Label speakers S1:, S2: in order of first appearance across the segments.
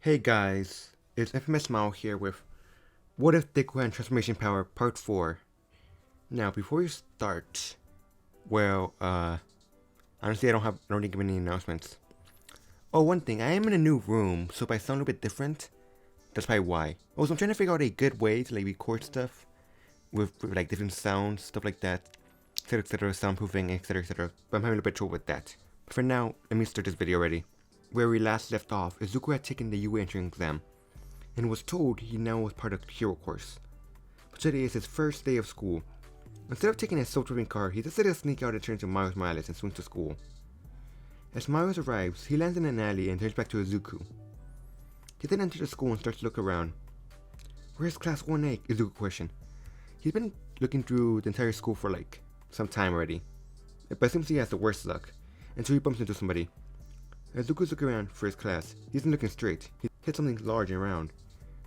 S1: Hey guys, it's Infamous Mao here with What If Deku and Transformation Power Part 4. Now, before you start, honestly, I don't think of any announcements. Oh, one thing, I am in a new room, so if I sound a bit different, that's probably why. Also, I'm trying to figure out a good way to record stuff with like different sounds, stuff like that, etc., soundproofing, etc. But I'm having a bit of trouble with that. But for now, let me start this video already. Where we last left off, Izuku had taken the UA entrance exam, and was told he now was part of the hero course. But today is his first day of school. Instead of taking his self-driving car, he decided to sneak out and turn into Miles Morales and swing to school. As Miles arrives, he lands in an alley and turns back to Izuku. He then enters the school and starts to look around. Where's Class 1A? Izuku questioned. He's been looking through the entire school for some time already, but it seems he has the worst luck, until he bumps into somebody. As Izuku's looking around for his class, he isn't looking straight. He hit something large and round.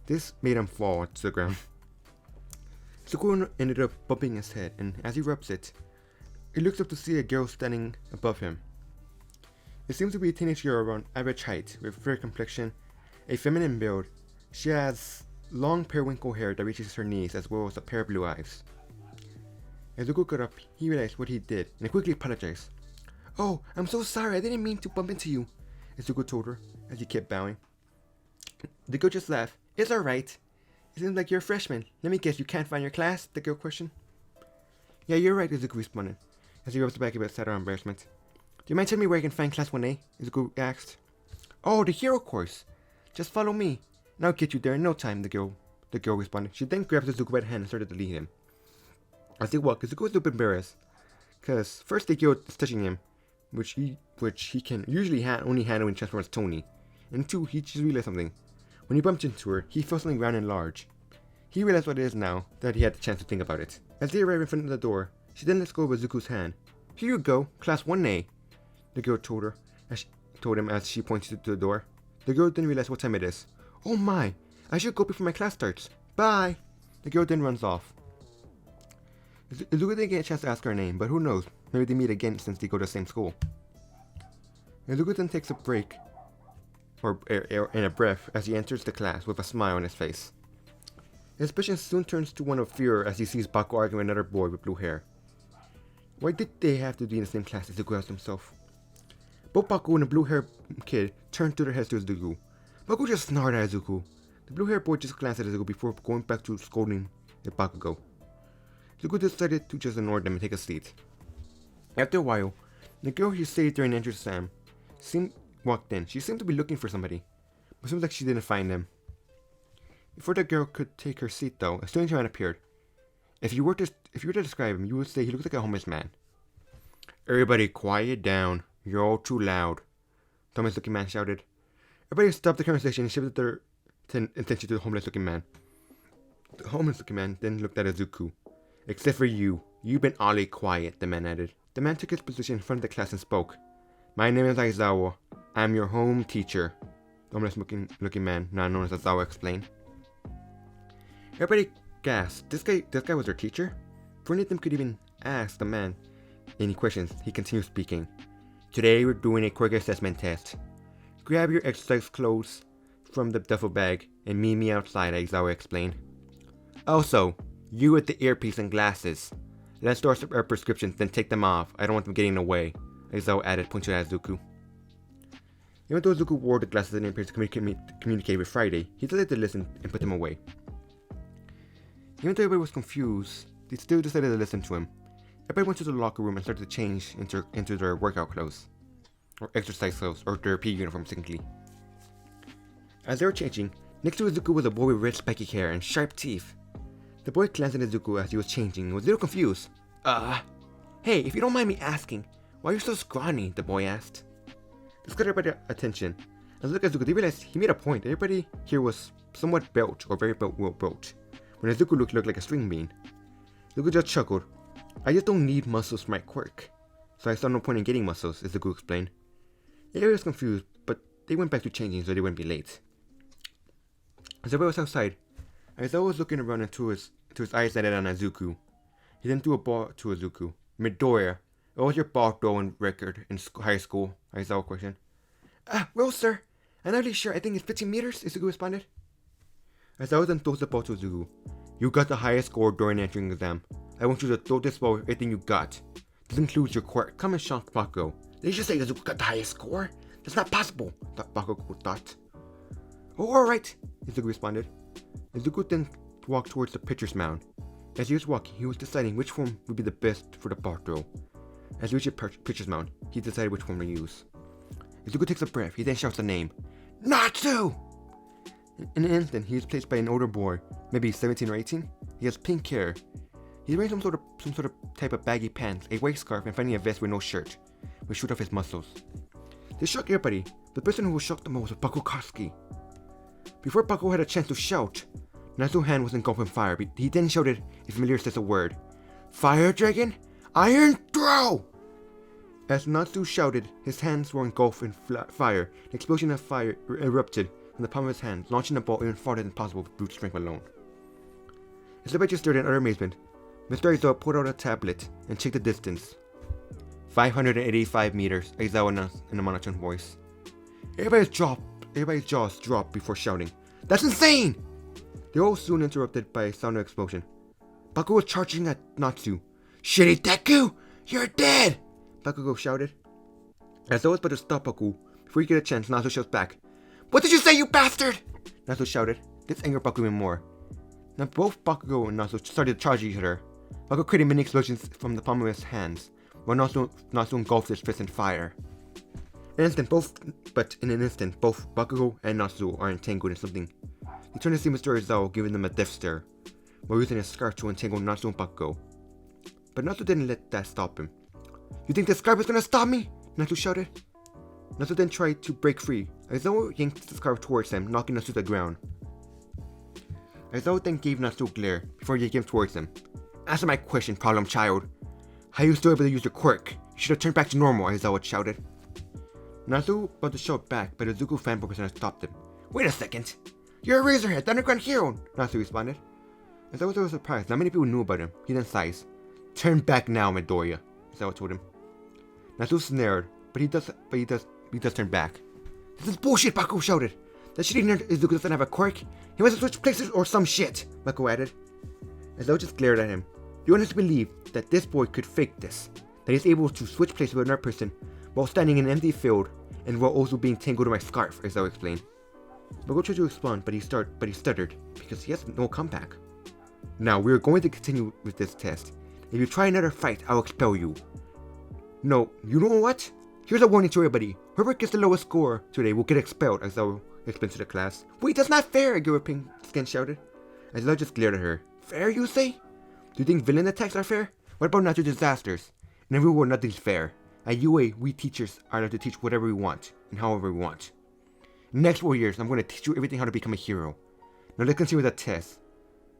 S1: This made him fall to the ground. Izuku ended up bumping his head, and as he rubs it, he looks up to see a girl standing above him. It seems to be a teenage girl around average height, with fair complexion, a feminine build. She has long periwinkle hair that reaches her knees, as well as a pair of blue eyes. As Izuku got up, he realized what he did, and he quickly apologized. "Oh, I'm so sorry, I didn't mean to bump into you," Izuku told her, as he kept bowing. The girl just laughed. "It's alright. It seems like you're a freshman. Let me guess, you can't find your class?" the girl questioned. "Yeah, you're right," Izuku responded, as he rubs the back of his head out of embarrassment. "Do you mind telling me where I can find Class 1A? Izuku asked. "Oh, the hero course. Just follow me, and I'll get you there in no time," the girl responded. She then grabbed Izuku by the hand and started to lead him. As they walked, Izuku was a bit embarrassed, because first the girl is touching him, which he can usually only handle when he transforms Tony, and two, he just realized something. When he bumped into her, he felt something round and large. He realized what it is now that he had the chance to think about it. As they arrived in front of the door, she then let go of Izuku's hand. "Here you go, Class 1A," the girl told him as she pointed to the door. The girl then realized what time it is. "Oh my, I should go before my class starts. Bye." The girl then runs off. Izuku didn't get a chance to ask her name, but who knows, maybe they meet again since they go to the same school. Izuku then takes a break, or in a breath, as he enters the class with a smile on his face. His expression soon turns to one of fear as he sees Baku arguing with another boy with blue hair. Why did they have to be in the same class? Izuku asked himself. Both Baku and the blue-haired kid turned their heads to Izuku. Baku just snarled at Izuku. The blue-haired boy just glanced at Izuku before going back to scolding at Bakugo. Izuku decided to just ignore them and take a seat. After a while, the girl he saved during the entrance exam walked in. She seemed to be looking for somebody, but it seems like she didn't find him. Before the girl could take her seat, though, a strange man appeared. If you were to describe him, you would say he looked like a homeless man. "Everybody quiet down. You're all too loud," the homeless-looking man shouted. Everybody stopped the conversation and shifted their attention to the homeless-looking man. The homeless-looking man then looked at Izuku. "Except for you. You've been awfully quiet," the man added. The man took his position in front of the class and spoke. "My name is Aizawa. I'm your home teacher," the homeless-looking man, now known as Aizawa, explained. Everybody gasped. This guy was their teacher? Before any of them could even ask the man any questions, he continued speaking. "Today we're doing a quick assessment test. Grab your exercise clothes from the duffel bag and meet me outside," Aizawa explained. "Also, you with the earpiece and glasses. Let's do our prescriptions, then take them off. I don't want them getting in the way," Aizawa added, pointing at Izuku. Even though Izuku wore the glasses and earpiece to communicate with Friday, he decided to listen and put them away. Even though everybody was confused, they still decided to listen to him. Everybody went to the locker room and started to change into their workout clothes, or exercise clothes, or their PE uniforms technically. As they were changing, next to Izuku was a boy with red spiky hair and sharp teeth. The boy glanced at Izuku as he was changing and was a little confused. Hey, if you don't mind me asking, why are you so scrawny?" the boy asked. This got everybody's attention. As they looked at Izuku, they realized he made a point. Everybody here was somewhat built, or very well built, when Izuku looked like a string bean. Izuku just chuckled. "I just don't need muscles for my quirk, so I saw no point in getting muscles," Izuku explained. Everyone was confused, but they went back to changing so they wouldn't be late. As everyone was outside, Aizawa was looking around into his eyes landed on Izuku. He then threw a ball to Izuku. "Midoriya, what was your ball throwing record in high school?" Aizawa questioned. "Well, sir, I'm not really sure. I think it's 15 meters, Izuku responded. Aizawa then throws the ball to Izuku. You got the highest score during the entering exam. I want you to throw this ball with everything you got. This includes your quirk. Come and shock Bakugo. Did you just say Izuku got the highest score? That's not possible, Bakugo thought. Oh, alright, Izuku responded. Izuku then walked towards the pitcher's mound. As he was walking, he was deciding which form would be the best for the ball throw. As he reached the pitcher's mound, he decided which form to use. Izuku takes a breath. He then shouts the name, Natsu! In an instant, he is placed by an older boy, maybe 17 or 18. He has pink hair. He's wearing some sort of type of baggy pants, a white scarf, and finally a vest with no shirt, which showed off his muscles. This shocked everybody. The person who was shocked the most was Bakugoski. Before Bakugo had a chance to shout, Natsu's hand was engulfed in fire. He then shouted a familiar set of word. Fire Dragon? Iron Throw! As Natsu shouted, his hands were engulfed in fire. An explosion of fire erupted from the palm of his hand, launching the ball even farther than possible with brute strength alone. As everybody just stared in utter amazement, Mr. Aizawa pulled out a tablet and checked the distance. 585 meters, Aizawa announced in a monotone voice. Everybody's jaws dropped before shouting, That's insane! They all soon interrupted by a sound of explosion. Bakugo was charging at Natsu. Shitty Deku! You're dead! Bakugo shouted. Aizawa was about to stop Bakugo. Before he could get a chance, Natsu shouts back. What did you say, you bastard? Natsu shouted. This angered Bakugo even more. Now both Bakugo and Natsu started to charge each other. Bakugo created many explosions from the palm of his hands, while Natsu engulfed his fist in fire. In an instant, both Bakugo and Natsu are entangled in something. He turned to see Mr. Aizawa giving them a death stare, while using his scarf to entangle Natsu and Bakugo. But Natsu didn't let that stop him. You think the scarf is gonna stop me? Natsu shouted. Natsu then tried to break free. Aizawa yanked the scarf towards him, knocking Natsu to the ground. Aizawa then gave Natsu a glare before yanking him towards him. Answer my question, problem child. How are you still able to use your quirk? You should have turned back to normal, Aizawa shouted. Natsu about to shout back, but Izuku fanboy person stopped him. Wait a second! You're a Razorhead, the underground hero! Natsu responded. Aizawa was surprised. Not many people knew about him. He then sighs. Turn back now, Midoriya, Aizawa told him. Natsu snared, but he does turn back. This is bullshit, Bakugo shouted. That shitty nerd Izuku doesn't have a quirk. He must have switched places or some shit, Bakugo added. Aizawa just glared at him. You want us to believe that this boy could fake this, that he's able to switch places with another person while standing in an empty field and while also being tangled in my scarf, Aizawa explained. Bakugo tried to respond, but he stuttered because he has no comeback. Now, we are going to continue with this test. If you try another fight, I'll expel you. No, you know what? Here's a warning to everybody. Whoever gets the lowest score today will get expelled, Aizawa explained to the class. Wait, that's not fair, a girl with pink skin shouted. Aizawa just glared at her. Fair, you say? Do you think villain attacks are fair? What about natural disasters? In every world, nothing's fair. At UA, we teachers are allowed to teach whatever we want, and however we want. In the next 4 years, I'm going to teach you everything how to become a hero. Now let's continue with the test.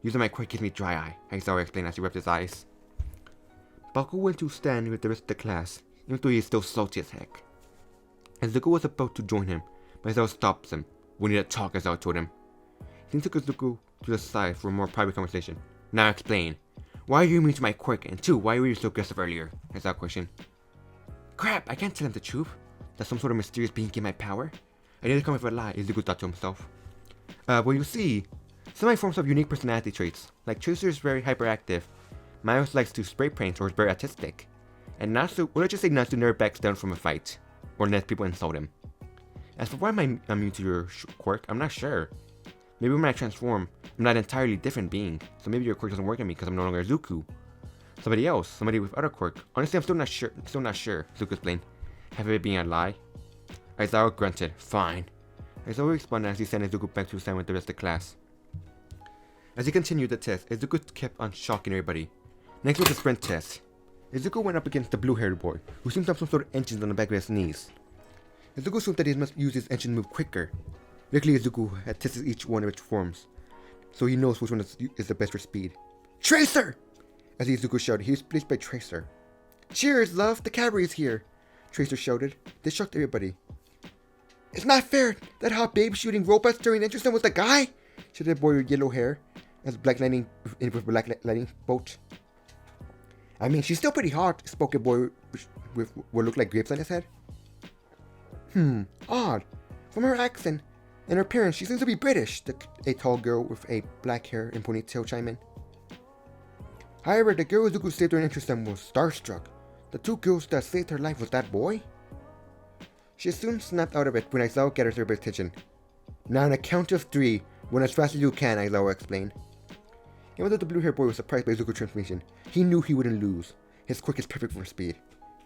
S1: Using my quirk gives me dry eye, Aizawa explained as he rubbed his eyes. Bakugo went to stand with the rest of the class, even though he is still salty as heck. Izuku was about to join him, but Aizawa stops him. We need to talk, Aizawa told him. He then took Izuku to the side for a more private conversation. Now explain. Why are you immune to my quirk? And 2, why were you so aggressive earlier? Aizawa questioned. Crap, I can't tell him the truth. That some sort of mysterious being gave my power? I need to come with a lie, Izuku thought to himself. Well, you see, some of my forms have unique personality traits. Like Tracer is very hyperactive, Miles likes to spray paint or is very artistic, and Natsu, well, let's just say Natsu never backs down from a fight, or lets people insult him. As for why I'm immune to your quirk, I'm not sure. Maybe when I transform, I'm not an entirely different being, so maybe your quirk doesn't work on me because I'm no longer Izuku. Somebody with other quirk. Honestly, I'm still not sure, Izuku explained. Have it being a lie? Aizawa grunted. Fine. Aizawa responded as he sent Izuku back to stand with the rest of the class. As he continued the test, Izuku kept on shocking everybody. Next was the sprint test. Izuku went up against the blue-haired boy, who seemed to have some sort of engines on the back of his knees. Izuku assumed that he must use his engine to move quicker. Luckily, Izuku had tested each one of its forms, so he knows which one is the best for speed. Tracer! As Izuku shouted, he was placed by Tracer. Cheers, love! The cavalry is here! Tracer shouted. This shocked everybody. It's not fair! That hot babe shooting robots during Interesting was the guy! Shouted the boy with yellow hair as Black Lightning boat. I mean, she's still pretty hot, spoke a boy with what looked like grapes on his head. Odd. From her accent and her appearance, she seems to be British, a tall girl with a black hair and ponytail chimed in. However, the girl Izuku saved her interest in was starstruck. The two girls that saved her life was that boy? She soon snapped out of it when Aizawa gathered her attention. Now on a count of 3, run as fast as you can, Aizawa explained. Even though the blue-haired boy was surprised by Izuku's transformation, he knew he wouldn't lose. His quirk is perfect for speed.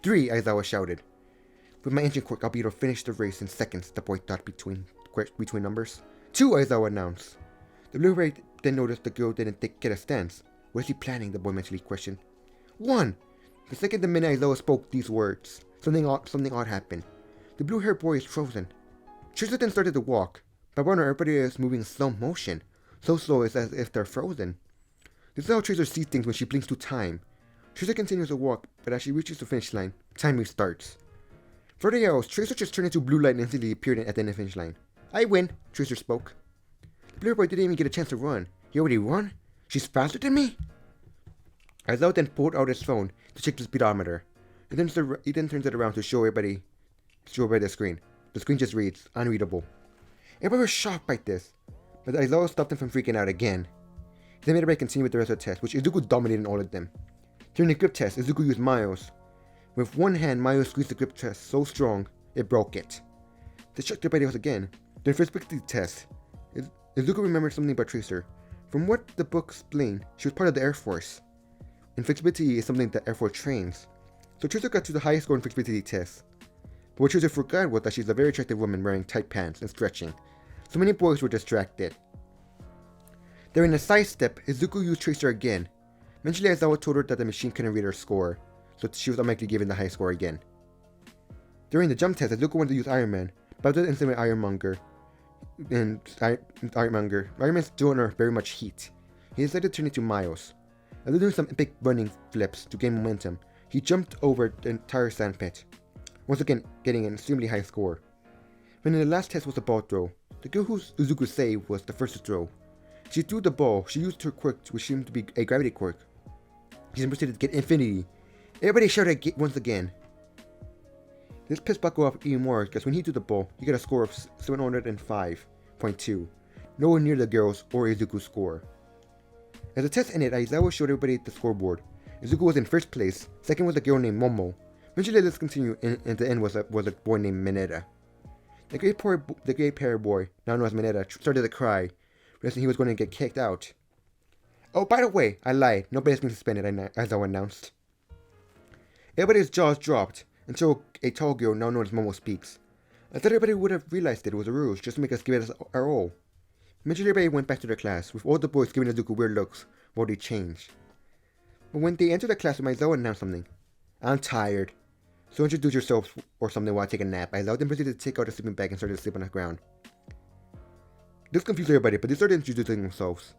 S1: 3, Aizawa shouted. With my engine quirk, I'll be able to finish the race in seconds, the boy thought between numbers. 2, Aizawa announced. The blue-haired then noticed the girl didn't get a stance. What is he planning? The boy mentally questioned. 1. The second the minute Aizawa spoke these words, something odd happened. The blue-haired boy is frozen. Tracer then started to walk, but wonder everybody is moving in slow motion, so slow it's as if they're frozen. This is how Tracer sees things when she blinks through time. Tracer continues to walk, but as she reaches the finish line, time restarts. For the arrows, Tracer just turned into blue light and instantly appeared at the end of the finish line. I win, Tracer spoke. The blue boy didn't even get a chance to run. He already won? She's faster than me? Aizawa then pulled out his phone to check the speedometer. He then turns it around to show everybody the screen. The screen just reads, unreadable. Everybody was shocked by this, but Aizawa stopped him from freaking out again. He then made everybody continue with the rest of the test, which Izuku dominated in all of them. During the grip test, Izuku used Miles. With one hand, Miles squeezed the grip test so strong, it broke it. This shocked everybody else again. During the first fixity test, Izuku remembered something about Tracer. From what the book explained, she was part of the Air Force. Inflexibility is something that Air Force trains. So Tracer got to the highest score in flexibility test. But what Tracer forgot was that she's a very attractive woman wearing tight pants and stretching. So many boys were distracted. During the side step, Izuku used Tracer again. Eventually Aizawa told her that the machine couldn't read her score, so she was automatically given the high score again. During the jump test, Izuku wanted to use Iron Man, but after the incident with Ironmonger, Ironman's doing her very much heat. He decided to turn into Miles. After doing some epic running flips to gain momentum, he jumped over the entire sand pit, once again getting an extremely high score. When the last test was a ball throw, the girl who Izuku saved was the first to throw. She threw the ball. She used her quirk, which seemed to be a gravity quirk. She then proceeded to get infinity. Everybody shouted once again. This pissed Baku off even more, because when he threw the ball, he got a score of 705.2, nowhere near the girl's or Izuku's score. As the test ended, Aizawa showed everybody the scoreboard. Izuku was in first place, second was a girl named Momo. Eventually this continued, and at the end was a boy named Mineta. The gray-haired boy, now known as Mineta, started to cry, realizing he was going to get kicked out. Oh, by the way, I lied. Nobody's been suspended, Aizawa announced. Everybody's jaws dropped until a tall girl, now known as Momo, speaks. I thought everybody would have realized it was a ruse, just to make us give it our all. Eventually everybody went back to their class, with all the boys giving Izuku weird looks while they changed. But when they entered the classroom, Aizawa announced something. I'm tired. So introduce yourselves or something while I take a nap. Aizawa then proceeded to take out a sleeping bag and started to sleep on the ground. This confused everybody, but they started introducing themselves.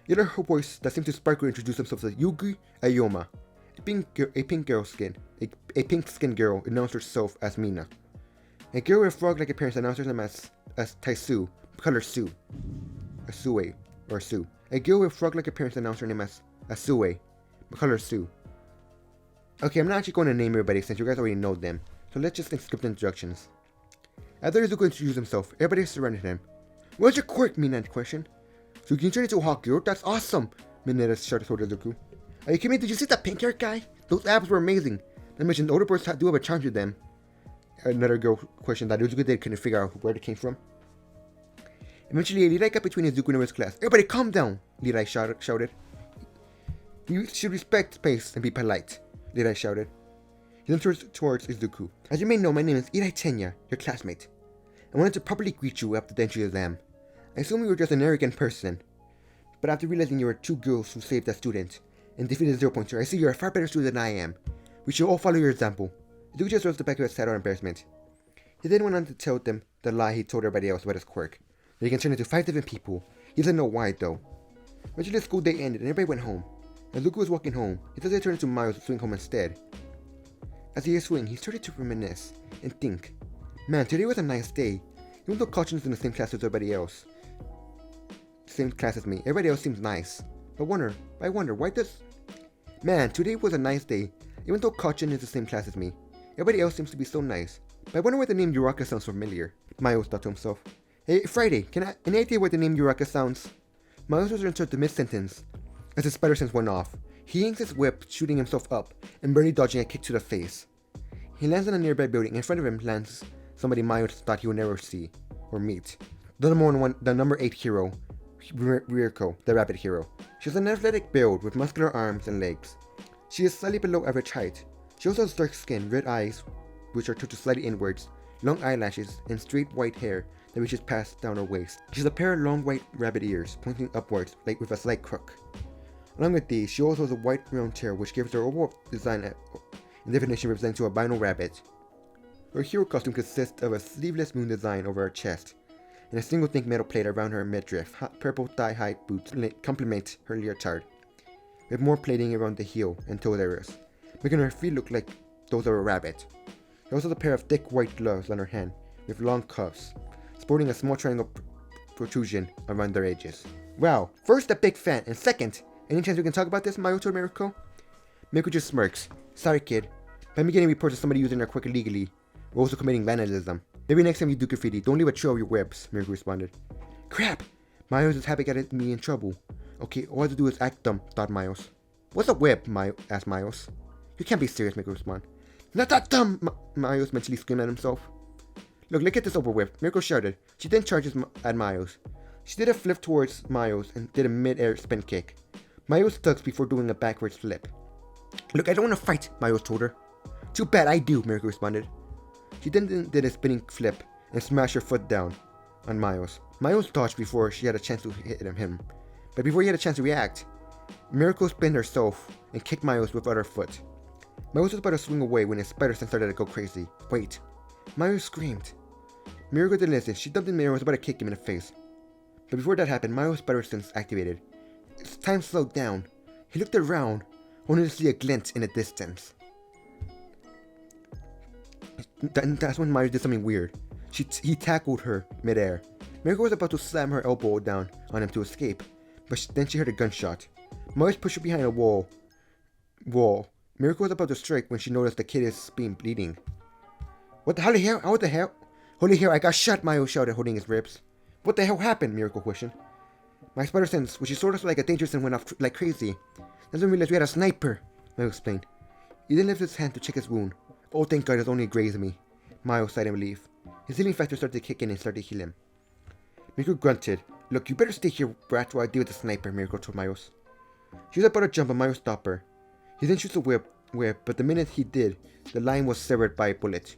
S1: The other boys that seemed to sparkle introduced themselves as Yugi Ayoma. A pink-skinned girl announced herself as Mina. A girl with frog-like appearance announced herself as Taisu, color Sue. Sue. A girl with frog-like appearance announced her name as Sue, color Sue. Okay, I'm not actually going to name everybody since you guys already know them, so let's just skip the introductions. After Izuku introduced himself, everybody surrounded him. What's your quirk? Mina questioned. So you can turn into a hawk girl? That's awesome! Mineta shouted toward Izuku. Are you kidding me? Did you see that pink-haired guy? Those abs were amazing. I mentioned the older boys do have a charm to them. Another girl questioned that Izuku couldn't figure out where they came from. Eventually, Lirai got between Izuku and his class. Everybody calm down! Lirai shouted. You should respect space and be polite, Lirai shouted. He then turned towards Izuku. As you may know, my name is Irai Tenya, your classmate. I wanted to properly greet you after the entry exam. I assumed you were just an arrogant person. But after realizing you were two girls who saved a student and defeated a 0-pointer, I see you're a far better student than I am. We should all follow your example. Izuku just rose the back of his head out of embarrassment. He then went on to tell them the lie he told everybody else about his quirk. That he can turn into 5 different people. He doesn't know why though. Eventually the school day ended and everybody went home. As Izuku was walking home, he decided to turn into Miles to swing home instead. As he swung, he started to reminisce and think, man, today was a nice day. Even though Caution is in the same class as everybody else. Same class as me. Everybody else seems nice. I wonder, why does... Man, today was a nice day. Even though Caution is the same class as me. Everybody else seems to be so nice. but I wonder why the name Uraka sounds familiar. Miles thought to himself. Hey, Friday, any idea why the name Uraka sounds? Miles was returned to mid-sentence as his spider sense went off. He yanks his whip, shooting himself up, and barely dodging a kick to the face. He lands on a nearby building. In front of him lands somebody Miles thought he would never see or meet. The number 8 hero, Rirko, the rabbit hero. She has an athletic build with muscular arms and legs. She is slightly below average height. She also has dark skin, red eyes, which are tilted slightly inwards, long eyelashes, and straight white hair that reaches past down her waist. She has a pair of long white rabbit ears pointing upwards, like with a slight crook. Along with these, she also has a white round tail, which gives her overall design and definition representing to a albino rabbit. Her hero costume consists of a sleeveless moon design over her chest, and a single thick metal plate around her midriff. Purple thigh-high boots complement her leotard, with more plating around the heel and toe areas, making her feet look like those of a rabbit. She also has a pair of thick white gloves on her hand, with long cuffs, sporting a small triangle protrusion around their edges. Wow, first a big fan, and second, any chance we can talk about this, Mayo told Mirko? Mirko just smirks. Sorry kid, but I'm getting reports of somebody using our quirk illegally. We're also committing vandalism. Maybe next time you do graffiti, don't leave a trail of your webs, Mirko responded. Crap! Miles is happy getting me in trouble. Okay, all I have to do is act dumb, thought Miles. What's a web? asked Miles. You can't be serious, Mirko responded. Not that dumb! Miles mentally screamed at himself. Look, let's get this over with, Mirko shouted. She then charges at Miles. She did a flip towards Miles and did a mid-air spin kick. Miles ducks before doing a backwards flip. Look, I don't want to fight, Miles told her. Too bad, I do, Mirko responded. She then did a spinning flip and smashed her foot down on Miles. Miles dodged before she had a chance to hit him. But before he had a chance to react, Mirko spun herself and kicked Miles with her foot. Miles was about to swing away when his spider sense started to go crazy. Wait. Miles screamed. Mirko didn't listen. She dumped in the air and was about to kick him in the face. But before that happened, Miles' spider sense activated. His time slowed down. He looked around, only to see a glint in the distance. That's when Miles did something weird. He tackled her midair. Mirko was about to slam her elbow down on him to escape, but then she heard a gunshot. Miles pushed her behind a wall. Mirko was about to strike when she noticed the kid is being bleeding. What the hell? What the hell? Holy hell, I got shot, Miles shouted, holding his ribs. What the hell happened? Mirko questioned. My spider sense, which is sort of like a danger sense, went off like crazy. That's when we realized we had a sniper, Miles explained. He then lifted his hand to check his wound. Oh, thank God, it's only grazed me. Miles sighed in relief. His healing factor started to kick in and started to heal him. Mirko grunted. Look, you better stay here, brat, while I deal with the sniper, Mirko told Miles. She was about to jump, but Miles stopped her. He then shoots a whip, but the minute he did, the line was severed by a bullet.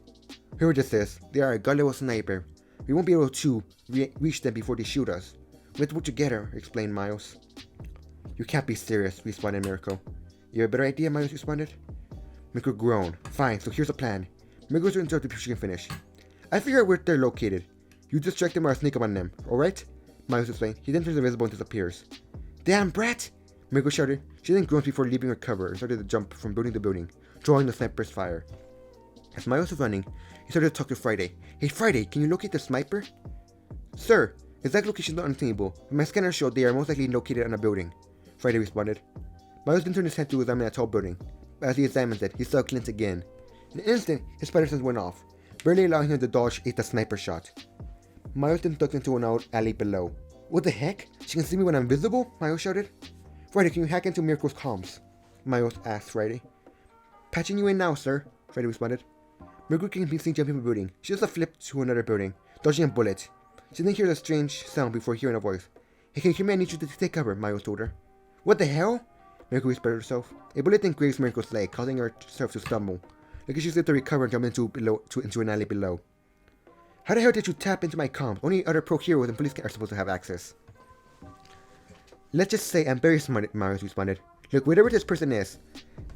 S1: Here it says, they are a god-level sniper. We won't be able to reach them before they shoot us. We have to work together, explained Miles. You can't be serious, responded Mirko. You have a better idea, Miles responded. Mirko groaned. Fine, so here's the plan. Mirko's to interrupt before she can finish. I figure out where they're located. You distract them or I'll sneak up on them, alright? Miles explained. He then turns invisible and disappears. Damn, brat! Mirko shouted. She then groaned before leaving her cover and started to jump from building to building, drawing the sniper's fire. As Miles was running, he started to talk to Friday. Hey Friday, can you locate the sniper? Sir, exact location is not unattainable, but my scanner showed they are most likely located on a building, Friday responded. Miles then turned his head to examine a tall building. As he examined it, he saw a glint again. In an instant, his spider sense went off, barely allowing him to dodge the sniper shot. Miles then ducked into an alley below. What the heck? She can see me when I'm invisible? Miles shouted. Friday, can you hack into Mirko's comms? Miles asked Friday. Patching you in now, sir, Friday responded. Mirko can be seen jumping from a building. She does a flip to another building, dodging a bullet. She then hears a strange sound before hearing a voice. Hey, can you hear me? I need you to take cover, Miles told her. What the hell? Mirko whispered herself. A bullet then grazed Mirko's leg, causing herself to stumble. Like she was able to recover and jump into an alley below. How the hell did you tap into my comms? Only other pro heroes and police are supposed to have access. Let's just say I'm very smart, Miles responded. Look, whatever this person is,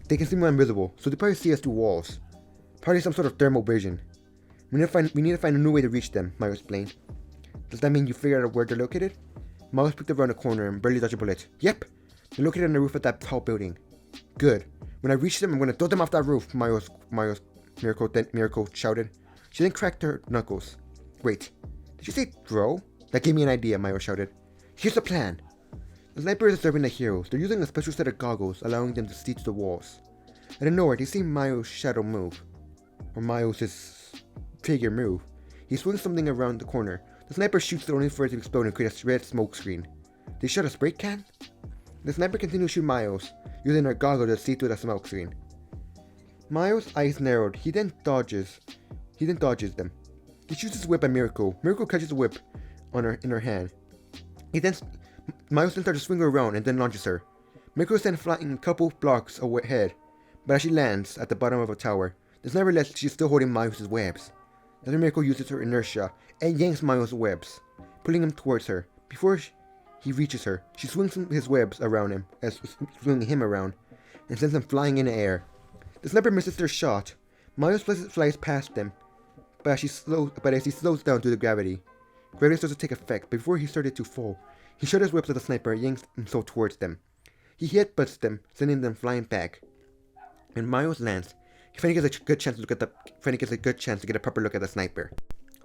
S1: they can see me invisible, so they probably see us through walls. Probably some sort of thermal vision. We need to find a new way to reach them, Miles explained. Does that mean you figured out where they're located? Miles peeked around the corner and barely dodged a bullet. Yep, they're located on the roof of that tall building. Good. When I reach them, I'm going to throw them off that roof, Mirko shouted. She then cracked her knuckles. Wait, did you say throw? That gave me an idea, Miles shouted. Here's the plan. The sniper is observing the heroes. They're using a special set of goggles, allowing them to see to the walls. Out of nowhere, they see Miles' shadow move. Or Miles' figure move. He swings something around the corner. The sniper shoots it only for it to explode and create a red smoke screen. They shot a spray can? The sniper continues to shoot Miles, using her goggles to see through the smoke screen. Miles' eyes narrowed. He then dodges them. He shoots his whip at Miracle. Miracle catches the whip in her hand. Miles then starts to swing her around and then launches her. Miracle is then flying a couple blocks ahead, but as she lands at the bottom of a tower, the sniper realizes she's still holding Miles' webs. Then Miracle uses her inertia and yanks Miles' webs, pulling him towards her. Before he reaches her, she swings his webs around him, swinging him around, and sends him flying in the air. The sniper misses their shot. Miles flies past them, but as he slows down due to gravity starts to take effect. Before he started to fall, he shot his webs at the sniper and yanks himself towards them. He headbutts them, sending them flying back. When Miles lands, he finally gets a good chance to get a proper look at the sniper.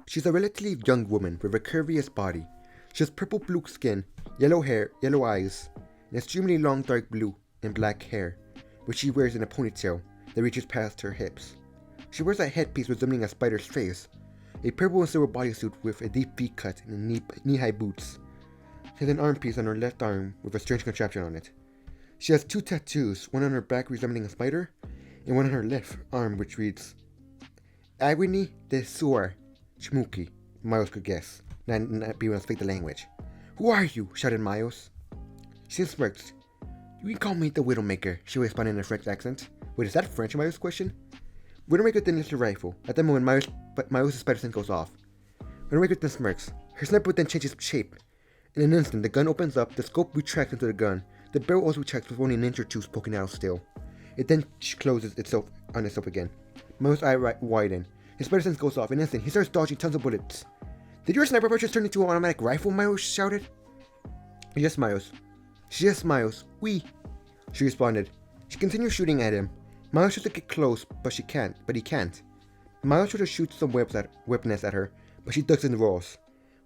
S1: She's a relatively young woman with a curviest body. She has purple-blue skin, yellow hair, yellow eyes, and extremely long dark blue and black hair, which she wears in a ponytail that reaches past her hips. She wears a headpiece resembling a spider's face, a purple and silver bodysuit with a deep V-cut and knee-high boots. She has an arm piece on her left arm with a strange contraption on it. She has 2 tattoos, one on her back resembling a spider, and one on her left arm which reads, Agony de Sur Shmuki. Miles could guess, not be able to speak the language. Who are you? Shouted Miles. She smirked. You can call me the Widowmaker, she responded in a French accent. Wait, is that French? Miles questioned. Widowmaker then lifts her rifle. At that moment, Miles' spider sense goes off. Widowmaker then smirks. Her sniper then changes shape. In an instant, the gun opens up, the scope retracts into the gun. The barrel also retracts with only an inch or two poking out still. It then closes itself on itself again. Miles' eye widen. His spider sense goes off. In an instant, he starts dodging tons of bullets. Did your sniper just turn into an automatic rifle? Miles shouted. Yes, Miles. Yes, Miles. Oui. She responded. She continues shooting at him. Miles tries to get close, but he can't. Miles tries to shoot some weapons at her, but she ducks and rolls.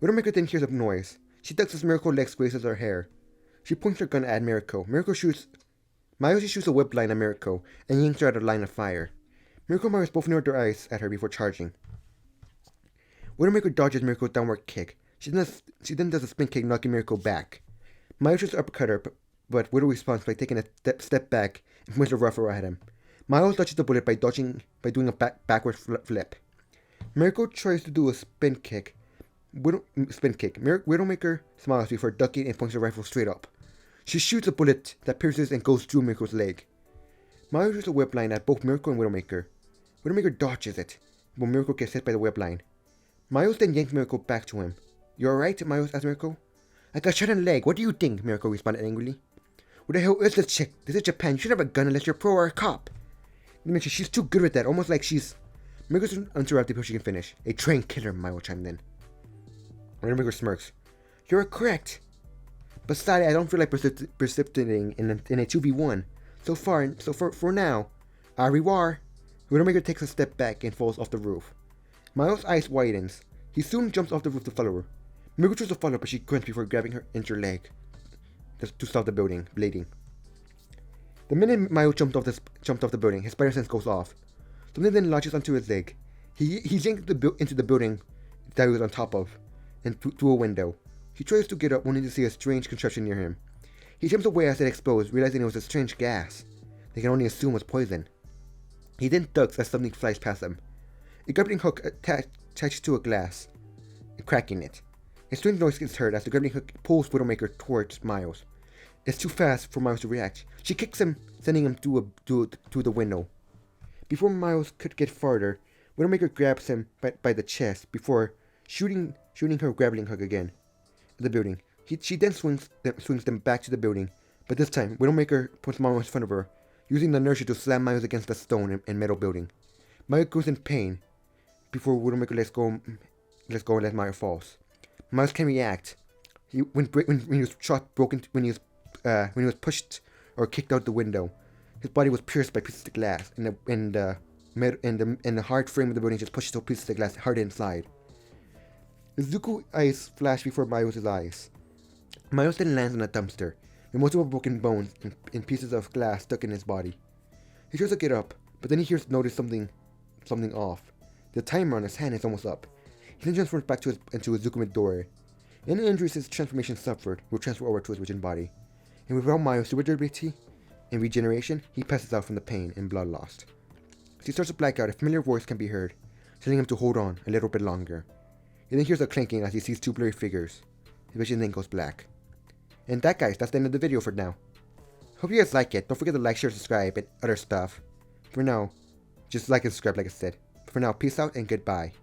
S1: Widowmaker then hears a noise. She ducks as Miracle legs grazes her hair. She points her gun at Miracle. Miles shoots a whip line at Miracle and yanks her out of line of fire. Miracle and Miles both narrowed their eyes at her before charging. Widowmaker dodges Miracle's downward kick. She then does a spin kick, knocking Miracle back. Miles tries to uppercut her, but Widow responds by taking a step back and points her rifle at him. Miles dodges the bullet by doing a backward flip. Miracle tries to do a spin kick. Widowmaker smiles before ducking and points her rifle straight up. She shoots a bullet that pierces and goes through Miracle's leg. Miles uses a whip line at both Miracle and Widowmaker. Widowmaker dodges it, but Miracle gets hit by the whip line. Miles then yanks Miracle back to him. You alright? Miles asked Miracle. I got shot in the leg. What do you think? Miracle responded angrily. What the hell is this chick? This is Japan. You should have a gun unless you're pro or a cop. She's too good with that. Almost like she's... Miracle interrupted before she can finish. A trained killer, Miles chimed in. Miracle smirks. You're correct. But sadly, I don't feel like precipitating in a 2v1. So for now, au revoir. Widowmaker takes a step back and falls off the roof. Miles' eyes widens. He soon jumps off the roof to follow her. Miracle tries to follow, but she grunts before grabbing her injured leg to stop the bleeding. The minute Miles jumped off the building, his spider sense goes off. Something then latches onto his leg. He's yanked into the building that he was on top of, and through a window. He tries to get up, only to see a strange contraption near him. He jumps away as it explodes, realizing it was a strange gas they can only assume was poison. He then ducks as something flies past him. A grappling hook attaches to a glass, cracking it. A strange noise gets heard as the grappling hook pulls Widowmaker towards Miles. It's too fast for Miles to react. She kicks him, sending him through the window. Before Miles could get farther, Widowmaker grabs him by the chest before shooting her grappling hook again at the building. She then swings them back to the building, but this time Widowmaker puts Miles in front of her, using the inertia to slam Miles against the stone and metal building. Miles goes in pain before Widowmaker lets go and let Miles falls. Miles can react. When he was shot, when he was pushed or kicked out the window, his body was pierced by pieces of glass, and the hard frame of the building just pushed those pieces of glass hard inside. Izuku's eyes flash before Miles' eyes. Miles then lands on a dumpster, with multiple broken bones and pieces of glass stuck in his body. He tries to get up, but then he notices something off. The timer on his hand is almost up. He then transforms back into his Zuko Midori. Any injuries his transformation suffered will transfer over to his original body. And without Mayo's super durability and regeneration, he passes out from the pain and blood lost. As he starts to black out, a familiar voice can be heard, telling him to hold on a little bit longer. He then hears a clanking as he sees two blurry figures. His vision then goes black. And that, guys, that's the end of the video for now. Hope you guys like it. Don't forget to like, share, subscribe, and other stuff. For now, just like and subscribe like I said. For now, peace out and goodbye.